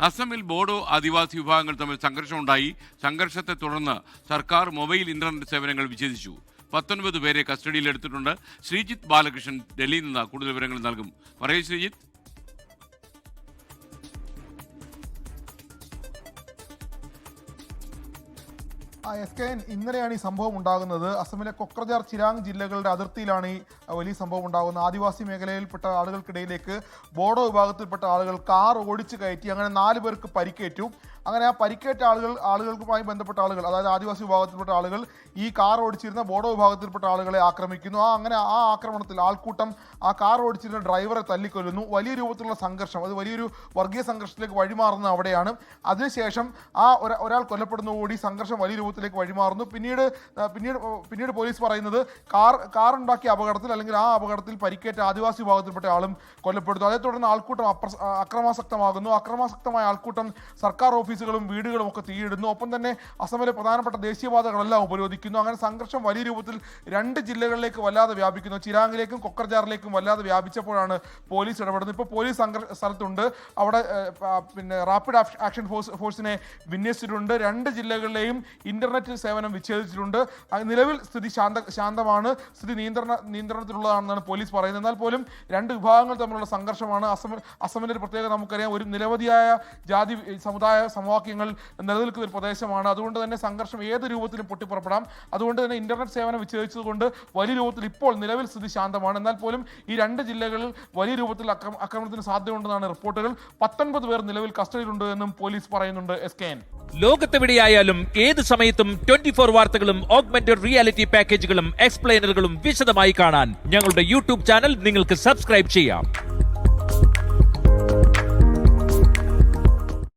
അസമിൽ ബോഡോ ആദിവാസി വിഭാഗങ്ങൾ തമ്മിൽ സംഘർഷമുണ്ടായി. സംഘർഷത്തെ തുടർന്ന് സർക്കാർ മൊബൈൽ ഇന്റർനെറ്റ് സേവനങ്ങൾ വിച്ഛേദിച്ചു. 19 പേരെ കസ്റ്റഡിയിലെടുത്തിട്ടുണ്ട്. ശ്രീജിത്ത് ബാലകൃഷ്ണൻ ഡൽഹിയിൽ നിന്ന് കൂടുതൽ വിവരങ്ങൾ നൽകും. പറയൂ ശ്രീജിത്ത്. ഇന്നലെയാണ് ഈ സംഭവം ഉണ്ടാകുന്നത്. അസമിലെ കൊക്രജാർ, ചിരാങ് ജില്ലകളുടെ അതിർത്തിയിലാണ് ഈ വലിയ സംഭവം ഉണ്ടാകുന്നത്. ആദിവാസി മേഖലയിൽപ്പെട്ട ആളുകൾക്കിടയിലേക്ക് ബോഡോ വിഭാഗത്തിൽപ്പെട്ട ആളുകൾ കാർ ഓടിച്ചു കയറ്റി. അങ്ങനെ 4 പേർക്ക് പരിക്കേറ്റു. അങ്ങനെ ആ പരിക്കേറ്റ ആളുകൾക്കുമായി ബന്ധപ്പെട്ട ആളുകൾ, അതായത് ആദിവാസി വിഭാഗത്തിൽപ്പെട്ട ആളുകൾ ഈ കാർ ഓടിച്ചിരുന്ന ബോഡോ വിഭാഗത്തിൽപ്പെട്ട ആളുകളെ ആക്രമിക്കുന്നു. അങ്ങനെ ആ ആക്രമണത്തിൽ ആൾക്കൂട്ടം ആ കാർ ഓടിച്ചിരുന്ന ഡ്രൈവറെ തല്ലിക്കൊല്ലുന്നു. വലിയ രൂപത്തിലുള്ള സംഘർഷം, അത് വലിയൊരു വർഗീയ സംഘർഷത്തിലേക്ക് വഴിമാറുന്നത് അവിടെയാണ്. അതിനുശേഷം ഒരാൾ കൊല്ലപ്പെടുന്നതോടുകൂടി സംഘർഷം വലിയ രൂപത്തിലേക്ക് വഴിമാറുന്നു. പിന്നീട് പോലീസ് പറയുന്നത് കാർ ഉണ്ടാക്കിയ അപകടത്തിൽ, അല്ലെങ്കിൽ ആ അപകടത്തിൽ പരിക്കേറ്റ ആദിവാസി വിഭാഗത്തിൽപ്പെട്ട ആളും കൊല്ലപ്പെടുന്നു. അതേ തുടർന്ന് ആൾക്കൂട്ടം അക്രമാസക്തമാകുന്നു. അക്രമാസക്തമായ ആൾക്കൂട്ടം സർക്കാർ ഓഫീസുകളും വീടുകളും ഒക്കെ തീയിടുന്നു. ഒപ്പം തന്നെ അസമിലെ പ്രധാനപ്പെട്ട ദേശീയപാതകളെല്ലാം ഉപരോധിക്കുന്നു. അങ്ങനെ സംഘർഷം വലിയ രൂപത്തിൽ 2 ജില്ലകളിലേക്ക് വല്ലാതെ വ്യാപിക്കുന്നു. ചിരാങ്ങിലേക്കും കൊക്കർജാറിലേക്കും വല്ലാതെ വ്യാപിച്ചപ്പോഴാണ് പോലീസ് ഇടപെടുന്നത്. ഇപ്പോൾ പോലീസ് സ്ഥലത്തുണ്ട്. അവിടെ റാപ്പിഡ് ആക്ഷൻ ഫോഴ്സിനെ വിന്യസിച്ചിട്ടുണ്ട്. 2 ജില്ലകളിലെയും ഇന്റർനെറ്റ് സേവനം വിച്ഛേദിച്ചിട്ടുണ്ട്. നിലവിൽ സ്ഥിതി ശാന്തമാണ്. സ്ഥിതി നിയന്ത്രണത്തിലുള്ളതാണെന്നാണ് പോലീസ് പറയുന്നത്. എന്നാൽ പോലും 2 വിഭാഗങ്ങൾ തമ്മിലുള്ള സംഘർഷമാണ്. അസമിന്റെ ഒരു പ്രത്യേകത നമുക്കറിയാം. ഒരു നിരവധിയായ ജാതി സമുദായ സമവാക്യങ്ങൾ നിലനിൽക്കുന്ന ഒരു പ്രദേശമാണ്. അതുകൊണ്ട് തന്നെ സംഘർഷം ഏത് രൂപത്തിലും പൊട്ടിപ്പുറപ്പെടാം. അതുകൊണ്ട് തന്നെ ഇന്റർനെറ്റ് സേവനം വിച്ഛേദിച്ചതുകൊണ്ട് വലിയ രൂപത്തിൽ ഇപ്പോൾ നിലവിൽ സ്ഥിതി ശാന്തമാണ്. എന്നാൽ പോലും ഈ 2 ജില്ലകളിൽ വലിയ രൂപത്തിൽ ആക്രമണത്തിന് സാധ്യതയുണ്ടെന്നാണ് റിപ്പോർട്ടുകൾ. 19 പേർ നിലവിൽ കസ്റ്റഡിയിലുണ്ട് എന്നും പോലീസ് പറയുന്നുണ്ട്. SKN. ലോകത്തെവിടെയായാലും ഏത് സമയത്തും 24 വാർത്തകളും ഓഗ്മെന്റഡ് റിയാലിറ്റി പാക്കേജുകളും എക്സ്പ്ലെയിനറുകളും വിശദമായി കാണാൻ ഞങ്ങളുടെ യൂട്യൂബ് ചാനൽ നിങ്ങൾക്ക് സബ്സ്ക്രൈബ് ചെയ്യാം.